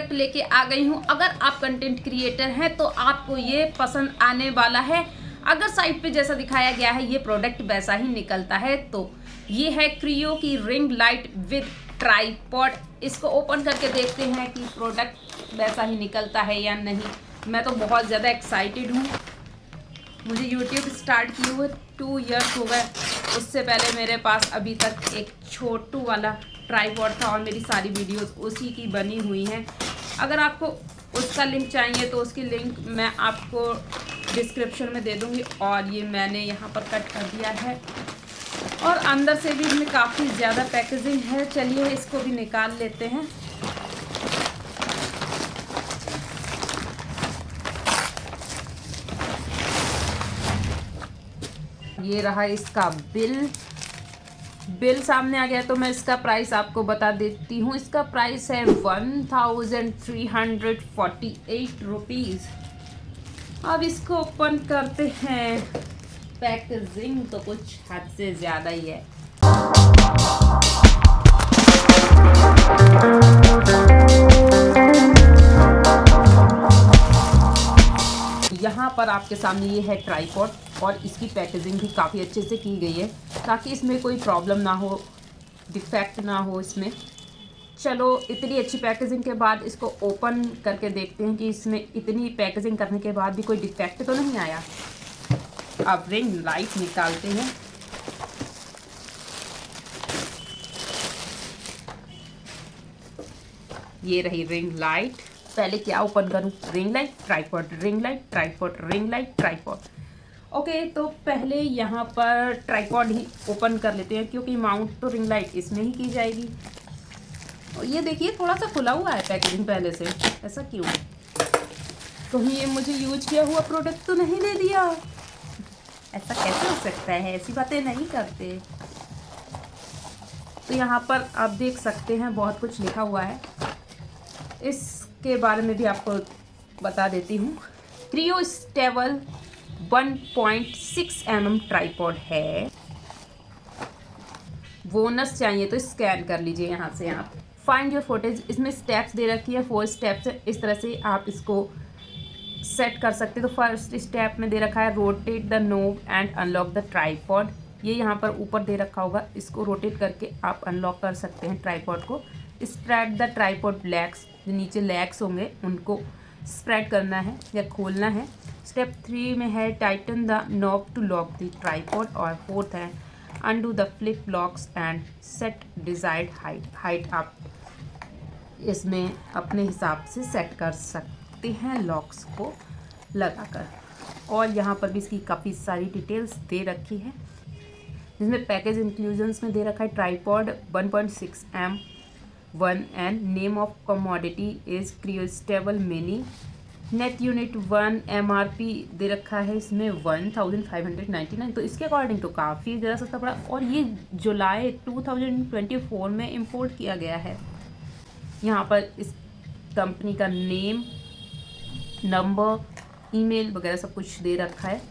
Product लेके आ गई हूँ। अगर आप कंटेंट क्रिएटर हैं तो आपको ये पसंद आने वाला है। अगर साइट पे जैसा दिखाया गया है ये प्रोडक्ट वैसा ही निकलता है। तो ये है क्रियो की रिंग लाइट विद ट्राइपॉड। इसको ओपन करके देखते हैं कि प्रोडक्ट वैसा ही निकलता है या नहीं। मैं तो बहुत ज़्यादा एक्साइटेड हूँ। मुझे यूट्यूब स्टार्ट किए हुए 2 इयर्स हो गए। उससे पहले मेरे पास अभी तक एक छोटू वाला ट्राइपॉड था और मेरी सारी वीडियोस उसी की बनी हुई हैं। अगर आपको उसका लिंक चाहिए तो उसकी लिंक मैं आपको डिस्क्रिप्शन में दे दूँगी। और ये मैंने यहाँ पर कट कर दिया है और अंदर से भी इसमें काफ़ी ज़्यादा पैकेजिंग है। चलिए इसको भी निकाल लेते हैं। ये रहा इसका बिल सामने आ गया। तो मैं इसका प्राइस आपको बता देती हूँ। इसका प्राइस है 1348 रुपीज़। अब इसको ओपन करते हैं। पैकेजिंग तो कुछ हद से ज़्यादा ही है। यहाँ पर आपके सामने ये है ट्राइपॉड और इसकी पैकेजिंग भी काफ़ी अच्छे से की गई है ताकि इसमें कोई प्रॉब्लम ना हो, डिफेक्ट ना हो इसमें। चलो इतनी अच्छी पैकेजिंग के बाद इसको ओपन करके देखते हैं कि इसमें इतनी पैकेजिंग करने के बाद भी कोई डिफेक्ट तो नहीं आया। अब रिंग लाइट निकालते हैं। ये रही रिंग लाइट। पहले क्या ओपन करूं? Ring light, tripod, ring light, tripod, ring light, tripod. Okay, तो पहले यहाँ पर ट्राइपॉड ही ओपन कर लेते हैं क्योंकि माउंट तो रिंग लाइट इसमें ही की जाएगी। और ये देखिए थोड़ा सा खुला हुआ है पैकेजिंग पहले से। ऐसा क्यों? कहीं ये मुझे यूज किया हुआ प्रोडक्ट तो नहीं दे दिया? ऐसा कैसे हो सकता है? ऐसी बातें नहीं करते। तो यहाँ पर आप देख सकते हैं बहुत कुछ लिखा हुआ है। इसके बारे में भी आपको बता देती हूँ। क्रियो स्टेबल 1.6 mm ट्राइपॉड है। बोनस चाहिए तो स्कैन कर लीजिए यहाँ से आप। फाइंड योर फुटेज, इसमें स्टेप्स दे रखी है, 4 स्टेप्स है। इस तरह से आप इसको सेट कर सकते हैं। तो फर्स्ट स्टेप में दे रखा है rotate the knob and unlock the tripod. ये यहाँ पर ऊपर दे रखा होगा, इसको रोटेट करके आप अनलॉक कर सकते हैं ट्राइपॉड को। स्प्रेड द ट्राइपॉड लेग्स, जो नीचे लेग्स होंगे उनको स्प्रेड करना है या खोलना है। स्टेप 3 में है tighten the knob to lock the tripod. और 4th है undo the flip locks and set desired height आप इसमें अपने हिसाब से सेट कर सकते हैं लॉक्स को लगाकर। और यहाँ पर भी इसकी काफ़ी सारी डिटेल्स दे रखी है जिसमें पैकेज इंक्लूजन्स में दे रखा है tripod 1.6 mm 1 and name of commodity is cryostable mini. Net unit 1 MRP दे रखा है इसमें 1599। तो इसके अकॉर्डिंग तो काफ़ी ज़्यादा सस्ता पड़ा। और ये जुलाई 2024 में इंपोर्ट किया गया है। यहाँ पर इस कंपनी का नेम, नंबर, ईमेल वगैरह सब कुछ दे रखा है।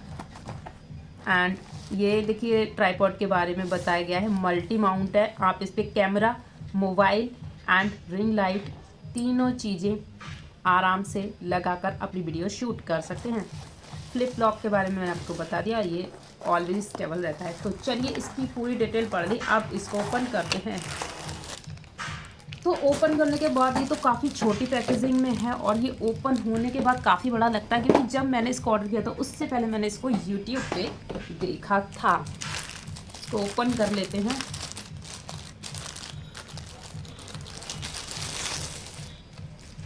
एंड ये देखिए ट्राइपॉड के बारे में बताया गया है। मल्टी माउंट है, आप इस पर camera, mobile and ring light तीनों चीज़ें आराम से लगाकर अपनी वीडियो शूट कर सकते हैं। फ्लिप लॉक के बारे में मैंने आपको बता दिया, ये ऑलवेज स्टेबल रहता है। तो चलिए इसकी पूरी डिटेल पढ़ ली। अब इसको ओपन करते हैं। तो ओपन करने के बाद ये तो काफ़ी छोटी पैकेजिंग में है और ये ओपन होने के बाद काफ़ी बड़ा लगता है क्योंकि जब मैंने इसको ऑर्डर किया था उससे पहले मैंने इसको यूट्यूब पे देखा था। इसको ओपन कर लेते हैं।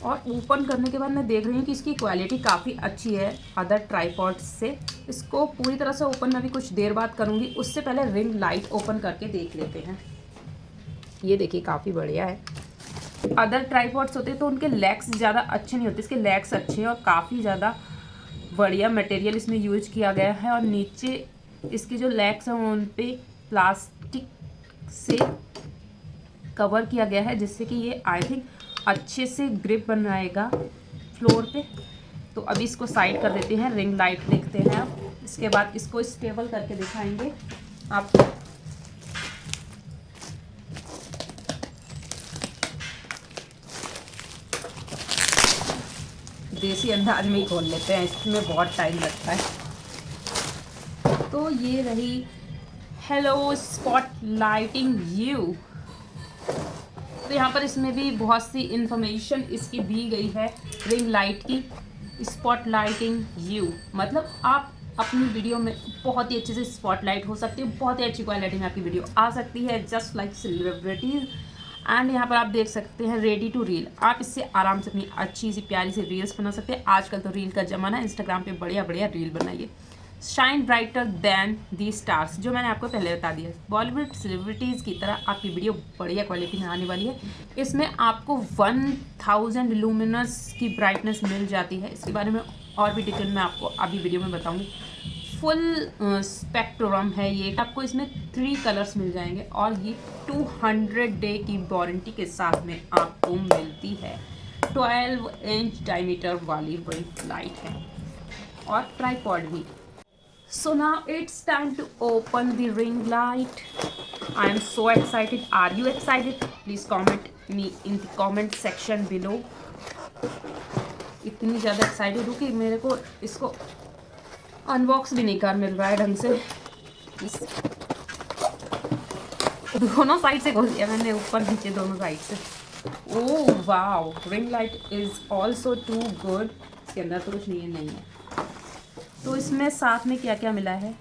और ओपन करने के बाद मैं देख रही हूँ कि इसकी क्वालिटी काफ़ी अच्छी है अदर ट्राइपॉड्स से। इसको पूरी तरह से ओपन मैं भी कुछ देर बाद करूँगी। उससे पहले रिंग लाइट ओपन करके देख लेते हैं। ये देखिए काफ़ी बढ़िया है। अदर ट्राइपॉड्स होते तो उनके लेग्स ज़्यादा अच्छे नहीं होते, इसके लेग्स अच्छे हैं और काफ़ी ज़्यादा बढ़िया मटेरियल इसमें यूज किया गया है। और नीचे इसके जो लेग्स हैं उन पे प्लास्टिक से कवर किया गया है जिससे कि ये आई थिंक अच्छे से ग्रिप बनाएगा फ्लोर पे। तो अभी इसको साइड कर देते हैं। रिंग लाइट देखते हैं अब। इसके बाद इसको स्टेबल करके दिखाएंगे आपको। देसी अंदाज में ही खोल लेते हैं, इसमें बहुत टाइम लगता है। तो ये रही हेलो स्पॉट लाइटिंग यू। तो यहाँ पर इसमें भी बहुत सी इंफॉर्मेशन इसकी दी गई है रिंग लाइट की। स्पॉट लाइटिंग यू मतलब आप अपनी वीडियो में बहुत ही अच्छे से स्पॉट लाइट हो सकती है, बहुत ही अच्छी क्वालिटी में आपकी वीडियो आ सकती है, जस्ट लाइक सेलिब्रिटीज़। एंड यहाँ पर आप देख सकते हैं रेडी टू रील, आप इससे आराम से अपनी अच्छी सी प्यारी सी रील्स बना सकते हैं। आजकल तो रील का ज़माना है, इंस्टाग्राम पे बढ़िया बढ़िया रील बनाइए। Shine brighter than the stars, जो मैंने आपको पहले बता दिया, बॉलीवुड सेलिब्रिटीज़ की तरह आपकी वीडियो बढ़िया क्वालिटी में आने वाली है। इसमें आपको 1000 लूमिनस की ब्राइटनेस मिल जाती है। इसके बारे में और भी डिटेल में आपको अभी वीडियो में बताऊंगी। फुल स्पेक्ट्रम है ये, आपको इसमें 3 कलर्स मिल जाएंगे और ये 200 डे की वारंटी के साथ में आपको मिलती है। 12 इंच डायमीटर वाली रिंग लाइट है और ट्राइपॉड भी। So now it's time to open the ring light. I am so excited. Are you excited? Please comment me in the comment section below. इतनी ज़्यादा एक्साइटेड हूँ कि मेरे को इसको अनबॉक्स भी नहीं कर मिल रहा है ढंग से। दोनों साइड से खोल दिया मैंने, ऊपर नीचे दोनों साइड से। Oh wow, ring light is also too good. इसके अंदर तो कुछ नहीं है। तो इसमें साथ में क्या क्या मिला है,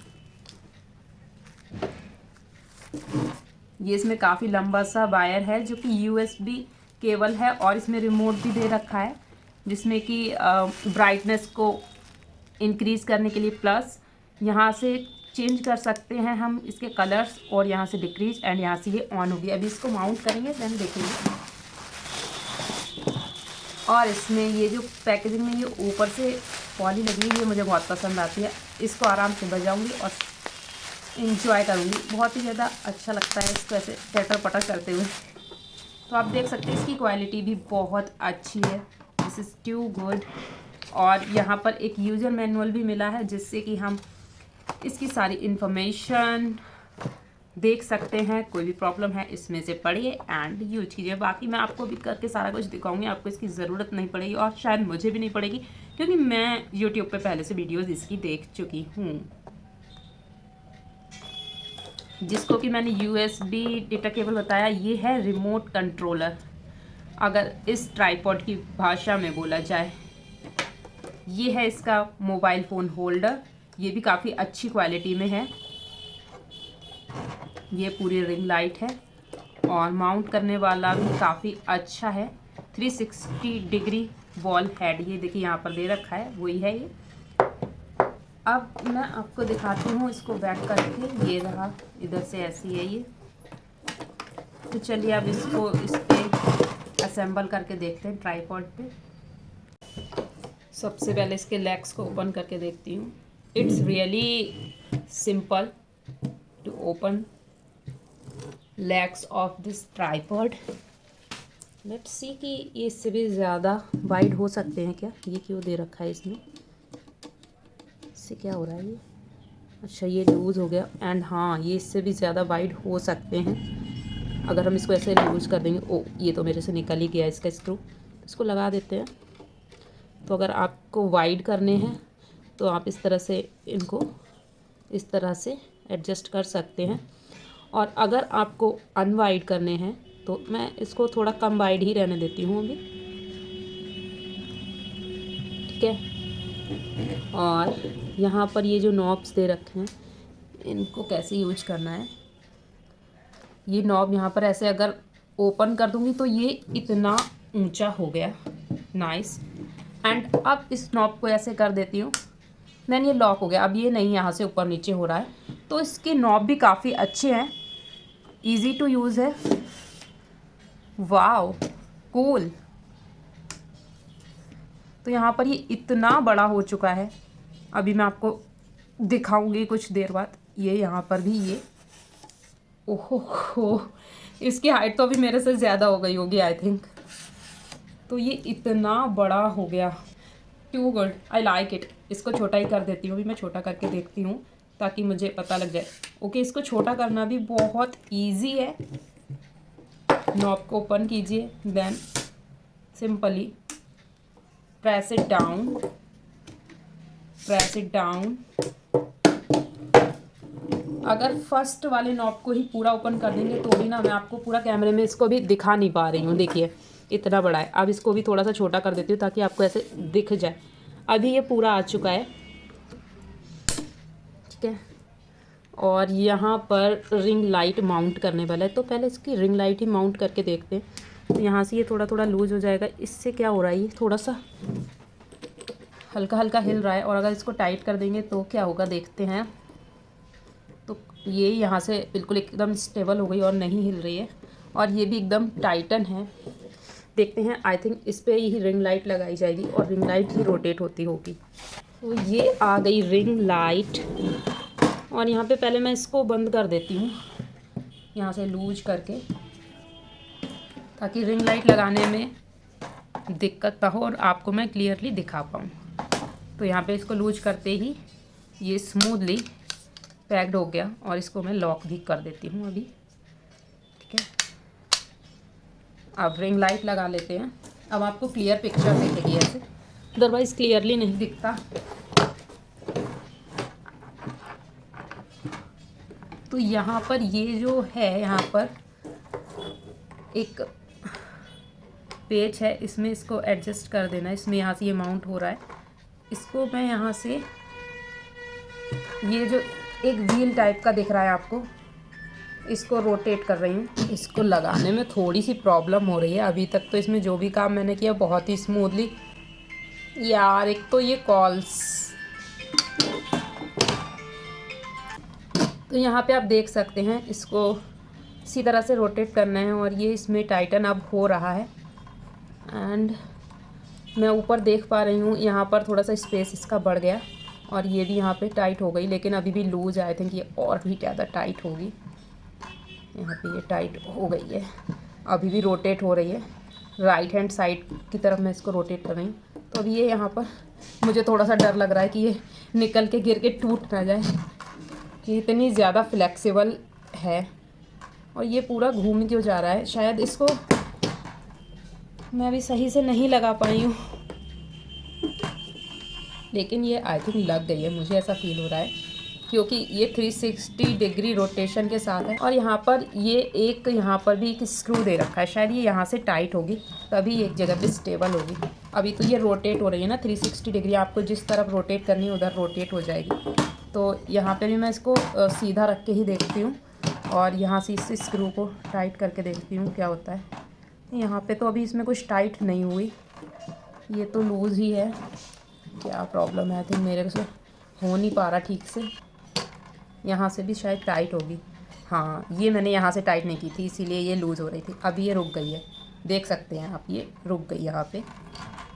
ये इसमें काफ़ी लंबा सा वायर है जो कि USB केबल है और इसमें रिमोट भी दे रखा है, जिसमें कि ब्राइटनेस को इंक्रीज़ करने के लिए प्लस, यहाँ से चेंज कर सकते हैं हम इसके कलर्स, और यहाँ से डिक्रीज, एंड यहाँ से ये ऑन हो गया। अभी इसको माउंट करेंगे देन देखेंगे। और इसमें ये जो पैकेजिंग में ये ऊपर से पॉली लगी है, ये मुझे बहुत पसंद आती है। इसको आराम से बजाऊंगी और इंजॉय करूंगी, बहुत ही ज़्यादा अच्छा लगता है इसको ऐसे टटर पटर करते हुए। तो आप देख सकते हैं इसकी क्वालिटी भी बहुत अच्छी है, दिस इज़ टू गुड। और यहाँ पर एक यूज़र मैनुअल भी मिला है जिससे कि हम इसकी सारी इन्फॉर्मेशन देख सकते हैं। कोई भी प्रॉब्लम है इसमें से पढ़िए एंड यूज कीजिए। बाकी मैं आपको भी करके सारा कुछ दिखाऊंगी, आपको इसकी ज़रूरत नहीं पड़ेगी और शायद मुझे भी नहीं पड़ेगी, क्योंकि मैं यूट्यूब पे पहले से वीडियोस इसकी देख चुकी हूँ। जिसको कि मैंने USB डेटा केबल बताया, ये है रिमोट कंट्रोलर, अगर इस ट्राइपॉड की भाषा में बोला जाए। ये है इसका मोबाइल फ़ोन होल्डर, ये भी काफ़ी अच्छी क्वालिटी में है। ये पूरी रिंग लाइट है और माउंट करने वाला भी काफ़ी अच्छा है। 360 डिग्री वॉल हेड, ये देखिए यहाँ पर दे रखा है, वही है ये। अब मैं आपको दिखाती हूँ इसको बैक करके। ये रहा, इधर से ऐसी है ये। तो चलिए अब इसको इस पे असेंबल करके देखते हैं ट्राइपॉड पे। सबसे पहले इसके लेग्स को ओपन करके देखती हूँ। It's really simple to open legs of this tripod. Let's see कि ये इससे भी ज़्यादा वाइड हो सकते हैं क्या। ये क्यों दे रखा है इसमें, इससे क्या हो रहा है ये, अच्छा ये लूज़ हो गया। एंड हाँ, ये इससे भी ज़्यादा वाइड हो सकते हैं अगर हम इसको ऐसे लूज़ कर देंगे। ओ, ये तो मेरे से निकल ही गया इसका स्क्रू, इसको लगा देते हैं। तो अगर आपको वाइड करने हैं तो आप इस तरह से इनको इस तरह से एडजस्ट कर सकते हैं, और अगर आपको अनवाइड करने हैं तो मैं इसको थोड़ा कम वाइड ही रहने देती हूँ अभी, ठीक है। और यहाँ पर ये जो नॉब्स दे रखे हैं, इनको कैसे यूज करना है। ये नॉब यहाँ पर ऐसे अगर ओपन कर दूँगी तो ये इतना ऊंचा हो गया, नाइस। एंड अब इस नॉब को ऐसे कर देती हूँ, देन ये लॉक हो गया। अब ये नहीं यहाँ से ऊपर नीचे हो रहा है। तो इसके नॉब भी काफ़ी अच्छे हैं, ईजी टू यूज़ है। Wow cool. तो यहाँ पर ये इतना बड़ा हो चुका है, अभी मैं आपको दिखाऊंगी कुछ देर बाद। ये यहाँ पर भी ये, ओहो, इसकी हाइट तो अभी मेरे से ज़्यादा हो गई होगी आई थिंक। तो ये इतना बड़ा हो गया, too good, I like it. इसको छोटा ही कर देती हूँ, अभी मैं छोटा करके देखती हूँ ताकि मुझे पता लग जाए। ओके, इसको छोटा करना भी बहुत इजी है। नॉब को ओपन कीजिए, then simply press it down, press it down. अगर फर्स्ट वाले नॉब को ही पूरा ओपन कर देंगे तो भी ना, मैं आपको पूरा कैमरे में इसको भी दिखा नहीं पा रही हूँ। देखिए इतना बड़ा है। अब इसको भी थोड़ा सा छोटा कर देती हूँ ताकि आपको ऐसे दिख जाए। अभी ये पूरा आ चुका है, ठीक है। और यहाँ पर रिंग लाइट माउंट करने वाला है, तो पहले इसकी रिंग लाइट ही माउंट करके देखते हैं। तो यहाँ से ये थोड़ा थोड़ा लूज हो जाएगा। इससे क्या हो रहा है, ये थोड़ा सा हल्का हल्का हिल रहा है, और अगर इसको टाइट कर देंगे तो क्या होगा देखते हैं। तो ये यहाँ से बिल्कुल एकदम स्टेबल हो गई और नहीं हिल रही है, और ये भी एकदम टाइटन है। देखते हैं, आई थिंक इस पर ही रिंग लाइट लगाई जाएगी और रिंग लाइट ही रोटेट होती होगी। तो ये आ गई रिंग लाइट, और यहाँ पे पहले मैं इसको बंद कर देती हूँ यहाँ से लूज करके, ताकि रिंग लाइट लगाने में दिक्कत ना हो और आपको मैं क्लियरली दिखा पाऊँ। तो यहाँ पे इसको लूज करते ही ये स्मूथली पैक्ड हो गया, और इसको मैं लॉक भी कर देती हूँ अभी, ठीक है। अब रिंग लाइट लगा लेते हैं। अब आपको क्लियर पिक्चर दिखेगी ऐसे, अदरवाइज़ क्लियरली नहीं दिखता। तो यहाँ पर ये जो है, यहाँ पर एक पेच है, इसमें इसको एडजस्ट कर देना है। इसमें यहाँ से ये माउंट हो रहा है, इसको मैं यहाँ से, ये जो एक व्हील टाइप का दिख रहा है आपको, इसको रोटेट कर रही हूँ। इसको लगाने में थोड़ी सी प्रॉब्लम हो रही है। अभी तक तो इसमें जो भी काम मैंने किया बहुत ही स्मूथली। यार एक तो ये कॉल्स, तो यहाँ पे आप देख सकते हैं, इसको इसी तरह से रोटेट करना है, और ये इसमें टाइटन अब हो रहा है। एंड मैं ऊपर देख पा रही हूँ यहाँ पर थोड़ा सा स्पेस इसका बढ़ गया, और ये भी यहाँ पे टाइट हो गई, लेकिन अभी भी लूज है। आई थिंक ये और भी ज़्यादा टाइट होगी। यहाँ पे ये टाइट हो गई है, अभी भी रोटेट हो रही है। राइट हैंड साइड की तरफ मैं इसको रोटेट कर रही हूँ। तो अभी ये यहाँ पर मुझे थोड़ा सा डर लग रहा है कि ये निकल के गिर के टूट ना जाए, कि इतनी ज़्यादा फ्लेक्सिबल है। और ये पूरा घूम क्यों जा रहा है, शायद इसको मैं अभी सही से नहीं लगा पाई हूँ, लेकिन ये आई थिंक लग गई है। मुझे ऐसा फील हो रहा है, क्योंकि ये 360 डिग्री रोटेशन के साथ है। और यहाँ पर ये एक, यहाँ पर भी एक स्क्रू दे रखा है, शायद ये यहाँ से टाइट होगी तभी एक जगह पे स्टेबल होगी। अभी तो ये रोटेट हो रही है ना 360 डिग्री, आपको जिस तरफ रोटेट करनी है उधर रोटेट हो जाएगी। तो यहाँ पे भी मैं इसको सीधा रख के ही देखती हूँ, और यहाँ से इस स्क्रू को टाइट करके देखती हूँ क्या होता है। यहाँ पे तो अभी इसमें कुछ टाइट नहीं हुई, ये तो लूज़ ही है। क्या प्रॉब्लम है, आई थिंक मेरे से हो नहीं पा रहा ठीक से। यहाँ से भी शायद टाइट होगी। हाँ, ये मैंने यहाँ से टाइट नहीं की थी, इसीलिए ये लूज़ हो रही थी। अभी ये रुक गई है, देख सकते हैं आप, ये रुक गई यहाँ पे।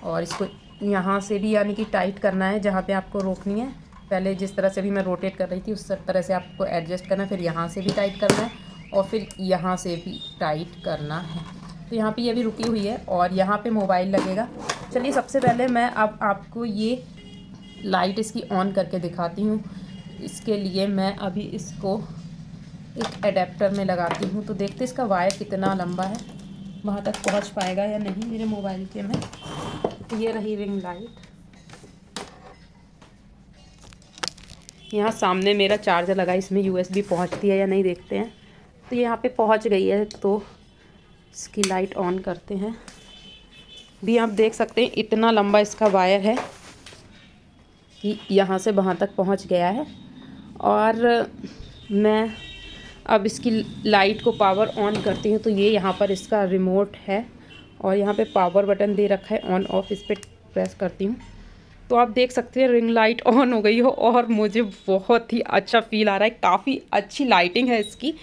और इसको यहाँ से भी यानी कि टाइट करना है, जहाँ पे आपको रोकनी है। पहले जिस तरह से भी मैं रोटेट कर रही थी उस तरह से आपको एडजस्ट करना है, फिर यहाँ से भी टाइट करना है, और फिर यहाँ से भी टाइट करना है। तो यहाँ पे ये भी रुकी हुई है, और यहाँ पे मोबाइल लगेगा। चलिए सबसे पहले मैं अब आपको ये लाइट इसकी ऑन करके दिखाती हूँ। इसके लिए मैं अभी इसको एक एडेप्टर में लगाती हूँ। तो देखते इसका वायर कितना लंबा है, वहाँ तक पहुँच पाएगा या नहीं मेरे मोबाइल के में। तो ये रही रिंग लाइट। यहाँ सामने मेरा चार्जर लगा, इसमें USB पहुँचती है या नहीं देखते हैं। तो यहाँ पे पहुँच गई है, तो इसकी लाइट ऑन करते हैं। भी आप देख सकते हैं इतना लंबा इसका वायर है कि यहाँ से वहाँ तक पहुँच गया है। और मैं अब इसकी लाइट को पावर ऑन करती हूँ। तो ये यहाँ पर इसका रिमोट है, और यहाँ पे पावर बटन दे रखा है, ऑन ऑफ इस पर प्रेस करती हूँ तो आप देख सकते हैं रिंग लाइट ऑन हो गई हो, और मुझे बहुत ही अच्छा फील आ रहा है। काफ़ी अच्छी लाइटिंग है इसकी।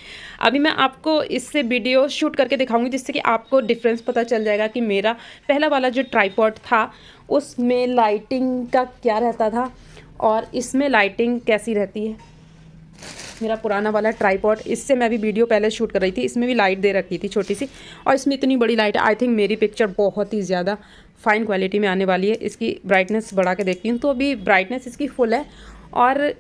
अभी मैं आपको इससे वीडियो शूट करके दिखाऊंगी, जिससे कि आपको डिफरेंस पता चल जाएगा कि मेरा पहला वाला जो ट्राइपॉड था उसमें लाइटिंग का क्या रहता था और इसमें लाइटिंग कैसी रहती है। मेरा पुराना वाला ट्राइपॉड, इससे मैं भी वीडियो पहले शूट कर रही थी, इसमें भी लाइट दे रखी थी छोटी सी, और इसमें इतनी बड़ी लाइट है। आई थिंक मेरी पिक्चर बहुत ही ज़्यादा फाइन क्वालिटी में आने वाली है। इसकी ब्राइटनेस बढ़ा के देखती हूँ, तो अभी ब्राइटनेस इसकी फुल है, और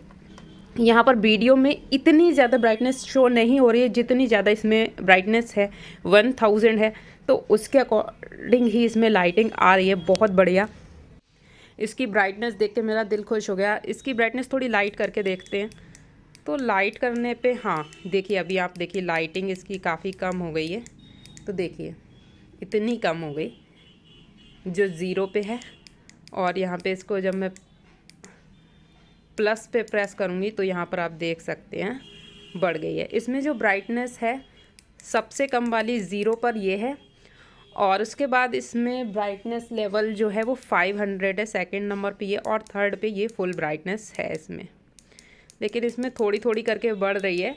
यहाँ पर वीडियो में इतनी ज़्यादा ब्राइटनेस शो नहीं हो रही है जितनी ज़्यादा इसमें ब्राइटनेस है। 1000 है, तो उसके अकॉर्डिंग ही इसमें लाइटिंग आ रही है, बहुत बढ़िया। इसकी ब्राइटनेस देख के मेरा दिल खुश हो गया। इसकी ब्राइटनेस थोड़ी लाइट करके देखते हैं। तो लाइट करने पे हाँ देखिए, अभी आप देखिए लाइटिंग इसकी काफ़ी कम हो गई है। तो देखिए इतनी कम हो गई जो ज़ीरो पे है, और यहाँ पे इसको जब मैं प्लस पे प्रेस करूँगी तो यहाँ पर आप देख सकते हैं बढ़ गई है। इसमें जो ब्राइटनेस है सबसे कम वाली ज़ीरो पर ये है, और उसके बाद इसमें ब्राइटनेस लेवल जो है वो 500 है सेकंड नंबर पे ये, और थर्ड पे ये फुल ब्राइटनेस है इसमें। लेकिन इसमें थोड़ी थोड़ी करके बढ़ रही है,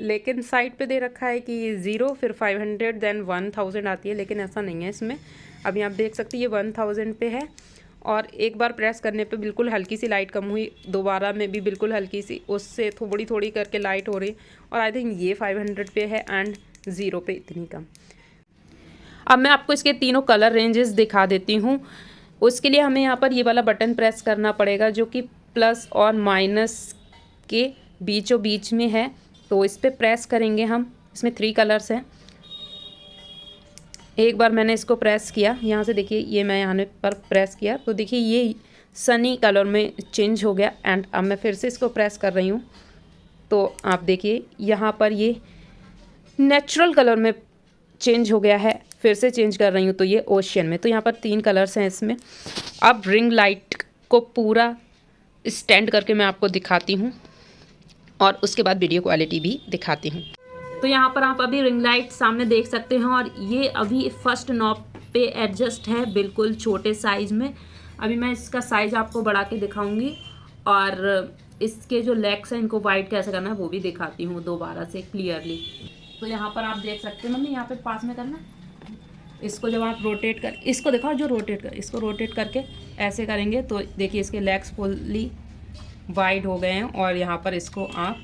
लेकिन साइड पे दे रखा है कि 0 फिर 500 देन 1000 आती है, लेकिन ऐसा नहीं है इसमें। अभी आप देख सकते हैं ये 1000 पे है, और एक बार प्रेस करने पे बिल्कुल हल्की सी लाइट कम हुई, दोबारा में भी बिल्कुल हल्की सी, उससे थोड़ी थोड़ी करके लाइट हो रही, और आई थिंक ये 500 पे है एंड 0 पे इतनी कम। अब मैं आपको इसके तीनों कलर रेंजेस दिखा देती हूँ। उसके लिए हमें यहाँ पर ये वाला बटन प्रेस करना पड़ेगा जो कि प्लस और माइनस के बीचों बीच में है। तो इस पर प्रेस करेंगे हम। इसमें 3 कलर्स हैं। एक बार मैंने इसको प्रेस किया, यहाँ से देखिए ये मैं यहाँ पर प्रेस किया तो देखिए ये सनी कलर में चेंज हो गया, एंड अब मैं फिर से इसको प्रेस कर रही हूँ तो आप देखिए यहाँ पर ये नेचुरल कलर में चेंज हो गया है। फिर से चेंज कर रही हूँ तो ये ओशियन में। तो यहाँ पर 3 कलर्स हैं इसमें। अब रिंग लाइट को पूरा स्टैंड करके मैं आपको दिखाती हूँ, और उसके बाद वीडियो क्वालिटी भी दिखाती हूँ। तो यहाँ पर आप अभी रिंग लाइट सामने देख सकते हैं, और ये अभी फर्स्ट नॉब पे एडजस्ट है बिल्कुल छोटे साइज़ में। अभी मैं इसका साइज़ आपको बढ़ा के दिखाऊंगी, और इसके जो लेग्स हैं इनको वाइड कैसे करना है वो भी दिखाती हूँ दोबारा से क्लियरली। तो यहाँ पर आप देख सकते हैं, मम्मी यहाँ पे पास में करना, इसको जब आप रोटेट कर, इसको दिखाओ जो रोटेट कर, इसको रोटेट करके ऐसे करेंगे तो देखिए इसके लेग्स फुल्ली वाइड हो गए हैं, और यहाँ पर इसको आप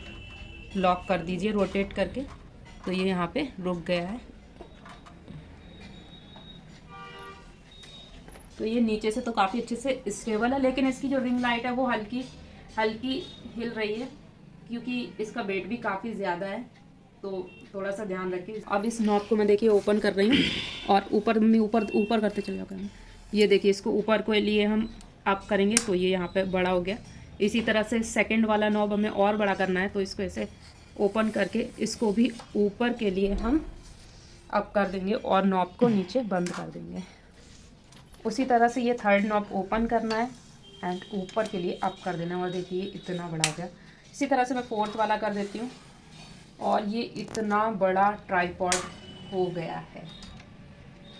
लॉक कर दीजिए रोटेट करके, तो ये यहाँ पे रुक गया है। तो ये नीचे से तो काफ़ी अच्छे से स्टेबल है, लेकिन इसकी जो रिंग लाइट है वो हल्की हल्की हिल रही है, क्योंकि इसका वेट भी काफ़ी ज़्यादा है, तो थोड़ा सा ध्यान रखिए। अब इस नॉब को मैं देखिए ओपन कर रही हूँ, और ऊपर में ऊपर करते चले जाओ। ये देखिए इसको ऊपर को लिए हम अप करेंगे तो ये यहाँ पे बड़ा हो गया। इसी तरह से सेकंड वाला नॉब हमें और बड़ा करना है, तो इसको ऐसे ओपन करके इसको भी ऊपर के लिए हम अप कर देंगे, और नॉब को नीचे बंद कर देंगे। उसी तरह से ये थर्ड नॉब ओपन करना है एंड ऊपर के लिए अप कर देना है, और देखिए इतना बड़ा हो गया। इसी तरह से मैं फोर्थ वाला कर देती हूँ, और ये इतना बड़ा ट्राइपॉड हो गया है।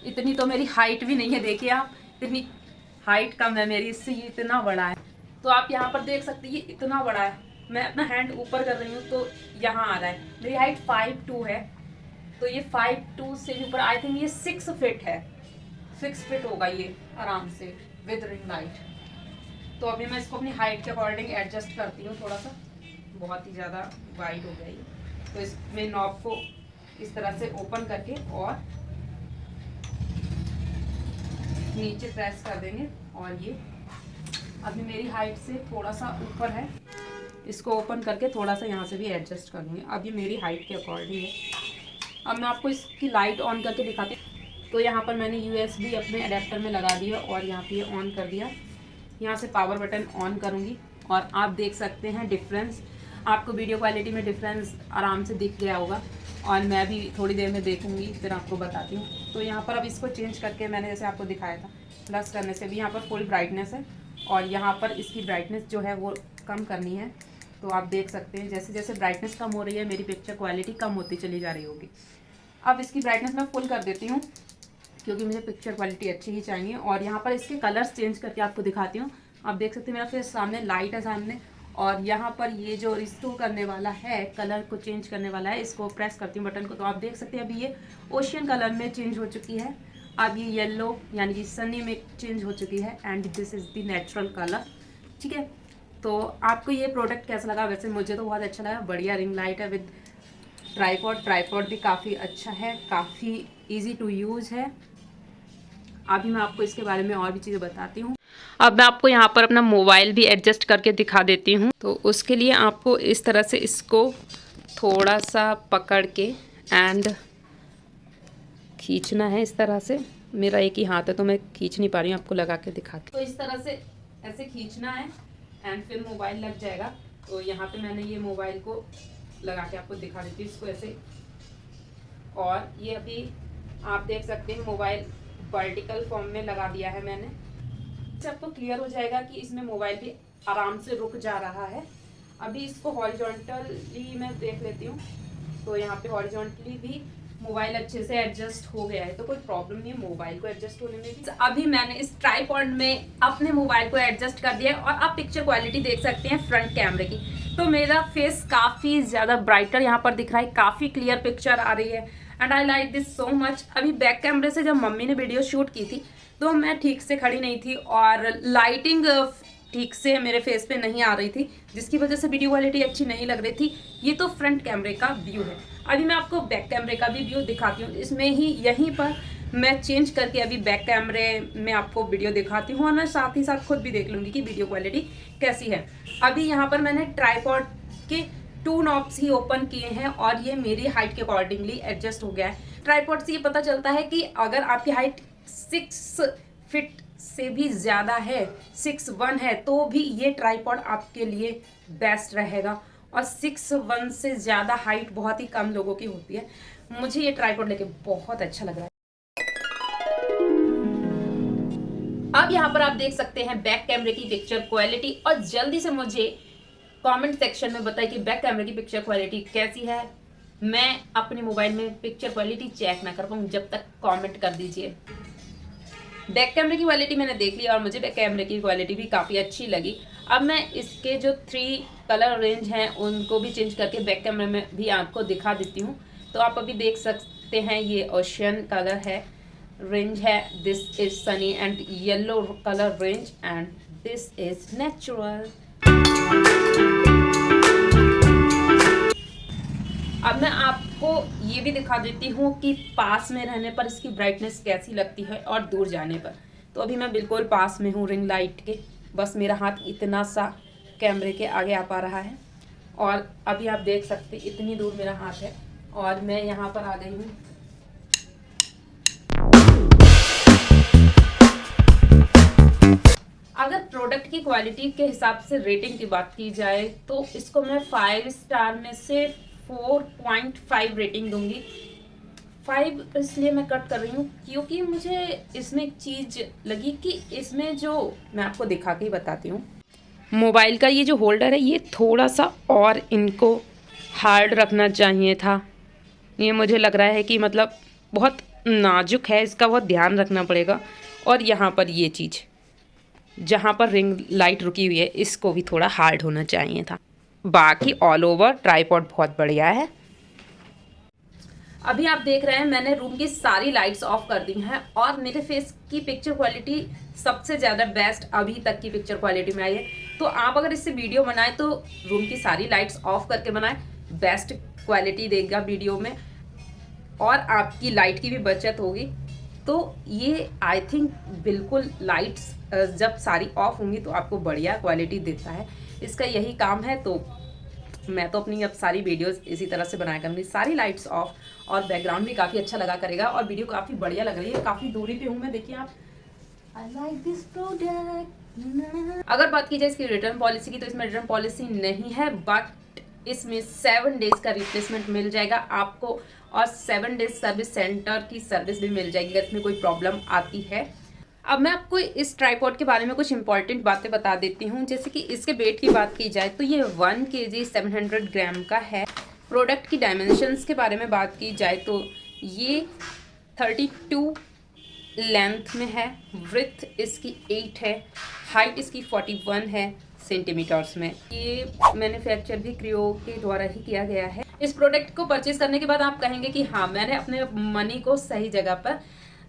इतनी तो मेरी हाइट भी नहीं है, देखिए आप, इतनी हाइट कम है मेरी, इससे ये इतना बड़ा है। तो आप यहाँ पर देख सकते हैं ये इतना बड़ा है। मैं अपना हैंड ऊपर कर रही हूँ तो यहाँ आ रहा है। मेरी हाइट 5'2" है, तो ये 5'2" से ऊपर आई थिंक ये 6 फीट है। 6 फीट होगा ये आराम से विद रिंग लाइट। तो अभी मैं इसको अपनी हाइट के अकॉर्डिंग एडजस्ट करती हूँ थोड़ा सा, बहुत ही ज़्यादा वाइड हो गया ये। तो इसमें नॉब को इस तरह से ओपन करके और नीचे प्रेस कर देंगे, और ये अभी मेरी हाइट से थोड़ा सा ऊपर है, इसको ओपन करके थोड़ा सा यहाँ से भी एडजस्ट कर देंगे। अब ये मेरी हाइट के अकॉर्डिंग है। अब मैं आपको इसकी लाइट ऑन करके दिखाती हूँ। तो यहाँ पर मैंने USB अपने अडेप्टर में लगा दिया, और यहाँ पे ऑन कर दिया। यहाँ से पावर बटन ऑन करूँगी, और आप देख सकते हैं डिफरेंस। आपको वीडियो क्वालिटी में डिफरेंस आराम से दिख गया होगा, और मैं भी थोड़ी देर में देखूंगी फिर आपको बताती हूँ। तो यहाँ पर अब इसको चेंज करके मैंने जैसे आपको दिखाया था, प्लस करने से भी यहाँ पर फुल ब्राइटनेस है, और यहाँ पर इसकी ब्राइटनेस जो है वो कम करनी है। तो आप देख सकते हैं जैसे जैसे ब्राइटनेस कम हो रही है मेरी पिक्चर क्वालिटी कम होती चली जा रही होगी। अब इसकी ब्राइटनेस मैं फुल कर देती हूँ, क्योंकि मुझे पिक्चर क्वालिटी अच्छी ही चाहिए। और यहाँ पर इसके कलर्स चेंज करके आपको दिखाती हूँ। आप देख सकते हैं मेरा फेस सामने लाइट है सामने, और यहाँ पर ये जो रिस्टोर करने वाला है, कलर को चेंज करने वाला है, इसको प्रेस करती हूँ बटन को, तो आप देख सकते हैं अभी ये ओशियन कलर में चेंज हो चुकी है। अब ये येलो यानी कि सनी में चेंज हो चुकी है, and this is the natural colour. ठीक है, तो आपको ये प्रोडक्ट कैसा लगा? वैसे मुझे तो बहुत अच्छा लगा। बढ़िया रिंग लाइट है विद ट्राइपॉड भी काफ़ी अच्छा है, काफ़ी ईजी टू यूज़ है। अभी मैं आपको इसके बारे में और भी चीज़ें बताती हूँ। अब मैं आपको यहाँ पर अपना मोबाइल भी एडजस्ट करके दिखा देती हूँ। तो उसके लिए आपको इस तरह से इसको थोड़ा सा पकड़ के एंड खींचना है इस तरह से। मेरा एक ही हाथ है तो मैं खींच नहीं पा रही हूँ, आपको लगा के दिखाती हूँ। तो इस तरह से ऐसे खींचना है एंड फिर मोबाइल लग जाएगा। तो यहाँ पे मैंने ये मोबाइल को लगा के आपको दिखा देती हूँ इसको ऐसे, और ये अभी आप देख सकते हैं मोबाइल वर्टिकल फॉर्म में लगा दिया है मैंने। इससे आपको क्लियर हो जाएगा कि इसमें मोबाइल भी आराम से रुक जा रहा है। अभी इसको हॉरिजॉन्टली मैं देख लेती हूँ, तो यहाँ पे हॉरिजॉन्टली भी मोबाइल अच्छे से एडजस्ट हो गया है, तो कोई प्रॉब्लम नहीं है मोबाइल को एडजस्ट होने में भी। अभी मैंने इस ट्राइपॉड में अपने मोबाइल को एडजस्ट कर दिया है और आप पिक्चर क्वालिटी देख सकते हैं फ्रंट कैमरे की। तो मेरा फेस काफ़ी ज़्यादा ब्राइटर यहाँ पर दिख रहा है, काफ़ी क्लियर पिक्चर आ रही है and I like this so much. अभी बैक कैमरे से जब मम्मी ने वीडियो शूट की थी तो मैं ठीक से खड़ी नहीं थी और लाइटिंग ठीक से मेरे फेस पे नहीं आ रही थी, जिसकी वजह से वीडियो क्वालिटी अच्छी नहीं लग रही थी। ये तो फ्रंट कैमरे का व्यू है। अभी मैं आपको बैक कैमरे का भी व्यू दिखाती हूँ। इसमें ही यहीं पर मैं चेंज करके अभी बैक कैमरे में आपको वीडियो दिखाती हूँ और मैं साथ ही साथ खुद भी देख लूँगी कि वीडियो क्वालिटी कैसी है। अभी यहाँ पर मैंने ट्राइपॉड के 2 नॉब्स ही ओपन किए हैं और ये मेरी हाइट के अकॉर्डिंगली एडजस्ट हो गया है। ट्राइपॉड से ये पता चलता है कि अगर आपकी हाइट 6 फीट से भी ज़्यादा है, 6'1" है, तो भी ये ट्राइपॉड आपके लिए बेस्ट रहेगा। और 6'1" से ज़्यादा हाइट बहुत ही कम लोगों की होती है। मुझे ये ट्राइपॉड लेके बहुत अच्छा लग रहा है। अब यहाँ पर आप देख सकते हैं बैक कैमरे की पिक्चर क्वालिटी, और जल्दी से मुझे कमेंट सेक्शन में बताइए कि बैक कैमरे की पिक्चर क्वालिटी कैसी है। मैं अपने मोबाइल में पिक्चर क्वालिटी चेक ना कर पाऊँ जब तक कमेंट कर दीजिए। बैक कैमरे की क्वालिटी मैंने देख ली और मुझे बैक कैमरे की क्वालिटी भी काफ़ी अच्छी लगी। अब मैं इसके जो 3 कलर रेंज हैं उनको भी चेंज करके बैक कैमरे में भी आपको दिखा देती हूँ। तो आप अभी देख सकते हैं ये ओशियन कलर है, रेंज है, this is Sunny and yellow colour range and this is natural. अब मैं आपको ये भी दिखा देती हूँ कि पास में रहने पर इसकी ब्राइटनेस कैसी लगती है और दूर जाने पर। तो अभी मैं बिल्कुल पास में हूँ रिंग लाइट के, बस मेरा हाथ इतना सा कैमरे के आगे आ पा रहा है और अभी आप देख सकते इतनी दूर मेरा हाथ है और मैं यहाँ पर आ गई हूँ। अगर प्रोडक्ट की क्वालिटी के हिसाब से रेटिंग की बात की जाए तो इसको मैं 5 स्टार में से 4.5 रेटिंग दूंगी। 5 इसलिए मैं कट कर रही हूँ क्योंकि मुझे इसमें एक चीज़ लगी कि इसमें जो मैं आपको दिखा के ही बताती हूँ, मोबाइल का ये जो होल्डर है ये थोड़ा सा और इनको हार्ड रखना चाहिए था। ये मुझे लग रहा है कि मतलब बहुत नाजुक है, इसका बहुत ध्यान रखना पड़ेगा। और यहाँ पर ये चीज़ जहाँ पर रिंग लाइट रुकी हुई है इसको भी थोड़ा हार्ड होना चाहिए था। बाकी ऑल ओवर ट्राइपॉड बहुत बढ़िया है। अभी आप देख रहे हैं मैंने रूम की सारी लाइट्स ऑफ कर दी हैं और मेरे फेस की पिक्चर क्वालिटी सबसे ज़्यादा बेस्ट अभी तक की पिक्चर क्वालिटी में आई है। तो आप अगर इससे वीडियो बनाएं तो रूम की सारी लाइट्स ऑफ करके बनाएं, बेस्ट क्वालिटी देगा वीडियो में और आपकी लाइट की भी बचत होगी। तो ये आई थिंक बिल्कुल लाइट्स जब सारी ऑफ होंगी तो आपको बढ़िया क्वालिटी देता है, इसका यही काम है। तो मैं तो अपनी अब सारी वीडियोस इसी तरह से बनाया करूँगी, सारी लाइट्स ऑफ, और बैकग्राउंड भी काफ़ी अच्छा लगा करेगा और वीडियो काफ़ी बढ़िया लग रही है। काफ़ी दूरी पे हूँ मैं, देखिए आप। I like this product। अगर बात की जाए इसकी रिटर्न पॉलिसी की तो इसमें रिटर्न पॉलिसी नहीं है, बट इसमें 7 डेज का रिप्लेसमेंट मिल जाएगा आपको और 7 डेज सर्विस सेंटर की सर्विस भी मिल जाएगी अगर इसमें कोई प्रॉब्लम आती है। अब मैं आपको इस ट्राइपॉड के बारे में कुछ इंपॉर्टेंट बातें बता देती हूँ। जैसे कि इसके वेट की बात की जाए तो ये 1 kg 700 ग्राम का है। प्रोडक्ट की डायमेंशंस के बारे में बात की जाए तो ये 32 लेंथ में है, विड्थ इसकी 8 है, हाइट इसकी 41 है सेंटीमीटर्स में। ये मैन्युफैक्चर भी क्रियो के द्वारा ही किया गया है। इस प्रोडक्ट को परचेज करने के बाद आप कहेंगे कि हाँ, मैंने अपने मनी को सही जगह पर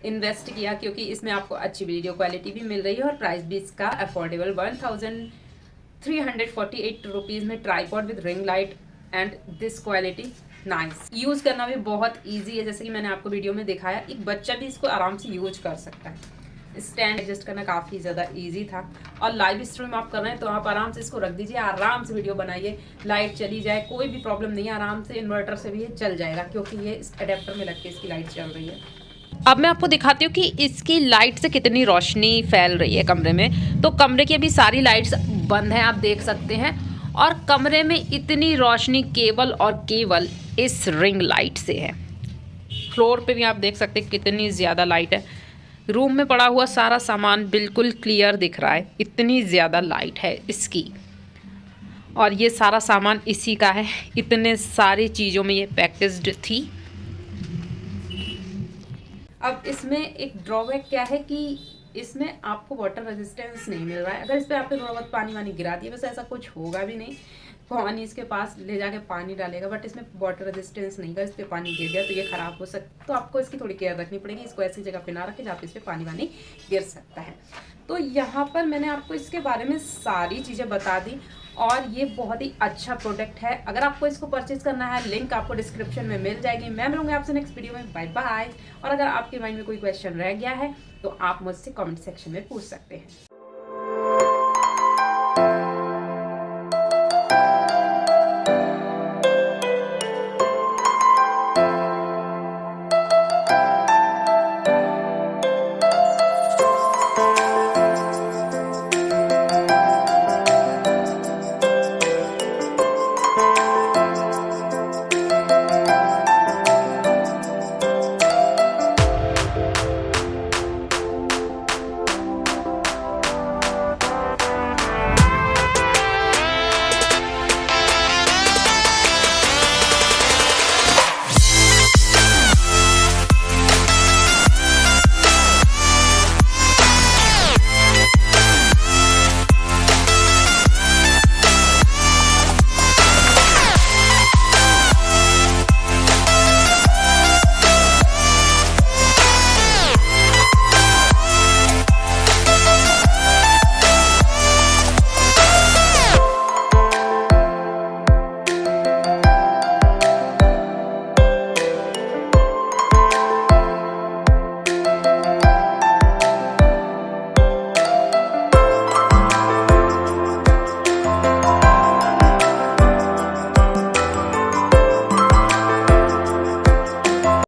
इन्वेस्ट किया, क्योंकि इसमें आपको अच्छी वीडियो क्वालिटी भी मिल रही है और प्राइस भी इसका अफोर्डेबल 1348 रुपीज़ में tripod with ring light and this quality nice. Use करना भी बहुत इजी है, जैसे कि मैंने आपको वीडियो में दिखाया, एक बच्चा भी इसको आराम से यूज कर सकता है। स्टैंड एडजस्ट करना काफ़ी ज़्यादा इजी था और लाइव स्ट्रीम आप कर रहे हैं तो आप आराम से इसको रख दीजिए, आराम से वीडियो बनाइए, लाइट चली जाए कोई भी प्रॉब्लम नहीं है, आराम से इन्वर्टर से भी ये चल जाएगा क्योंकि ये इस अडेप्टर में लग के इसकी लाइट चल रही है। अब मैं आपको दिखाती हूँ कि इसकी लाइट से कितनी रोशनी फैल रही है कमरे में। तो कमरे की अभी सारी लाइट्स बंद हैं, आप देख सकते हैं, और कमरे में इतनी रोशनी केवल और केवल इस रिंग लाइट से है। फ्लोर पे भी आप देख सकते हैं कितनी ज़्यादा लाइट है। रूम में पड़ा हुआ सारा सामान बिल्कुल क्लियर दिख रहा है, इतनी ज़्यादा लाइट है इसकी। और ये सारा सामान इसी का है, इतने सारी चीज़ों में ये पैकेज्ड थी। अब इसमें एक ड्रॉबैक क्या है कि इसमें आपको वाटर रेजिस्टेंस नहीं मिल रहा है। अगर इस पर आपने थोड़ा बहुत पानी वानी गिरा दिया, वैसे ऐसा कुछ होगा भी नहीं, पानी इसके पास ले जाके पानी डालेगा, बट इसमें वाटर रेजिस्टेंस नहीं है। इस पर पानी गिर गया तो ये ख़राब हो सकता, तो आपको इसकी थोड़ी केयर रखनी पड़ेगी। इसको ऐसी जगह पे ना रखें जहाँ पे इस पर पानी वानी गिर सकता है। तो यहाँ पर मैंने आपको इसके बारे में सारी चीज़ें बता दी, और ये बहुत ही अच्छा प्रोडक्ट है। अगर आपको इसको परचेज करना है, लिंक आपको डिस्क्रिप्शन में मिल जाएगी। मैं मिलूंगी आपसे नेक्स्ट वीडियो में। Bye bye. और अगर आपके माइंड में कोई क्वेश्चन रह गया है तो आप मुझसे कमेंट सेक्शन में पूछ सकते हैं।